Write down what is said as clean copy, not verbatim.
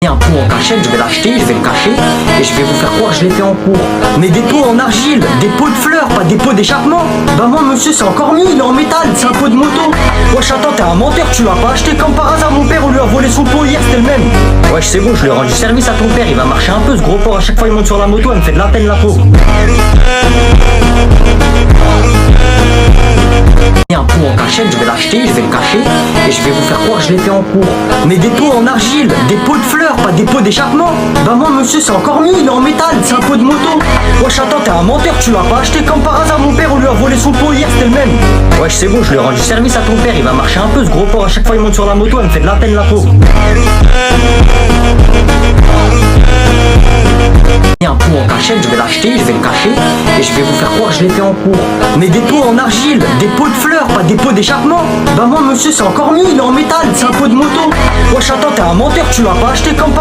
Un pot en cachette, je vais l'acheter, je vais le cacher et je vais vous faire croire que je l'ai fait en cours. Mais des pots en argile, des pots de fleurs, pas des pots d'échappement. Bah moi monsieur c'est encore mieux, il est en métal, c'est un pot de moto. Wesh attends, t'es un menteur, tu l'as pas acheté comme par hasard. Mon père on lui a volé son pot hier, c'était le même. Wesh c'est bon, je lui ai rendu service à ton père, il va marcher un peu ce gros porc. À chaque fois il monte sur la moto, elle me fait de la peine la pauvre. Un pot en cachette, je vais l'acheter, je vais le cacher et je vais vous faire croire que je l'ai fait en cours. Mais des pots en argile, des pots de fleurs, pas des pots d'échappement. Bah moi monsieur c'est encore mieux, il est en métal, c'est un pot de moto. Wesh attends, t'es un menteur, tu l'as pas acheté comme par hasard. Mon père on lui a volé son pot hier, c'était le même. Wesh c'est bon, je lui ai rendu service à ton père, il va marcher un peu ce gros porc. À chaque fois il monte sur la moto, elle me fait de la peine la pauvre. Un pot en cachette, je vais l'acheter, je vais le cacher et je vais vous faire croire que je l'ai fait en cours. Mais des pots en argile, des pots de fleurs, pas des pots d'échappement. Bah moi monsieur c'est encore mieux, il est en métal, c'est un pot de moto. Wesh attends, t'es un menteur, tu l'as pas acheté comme par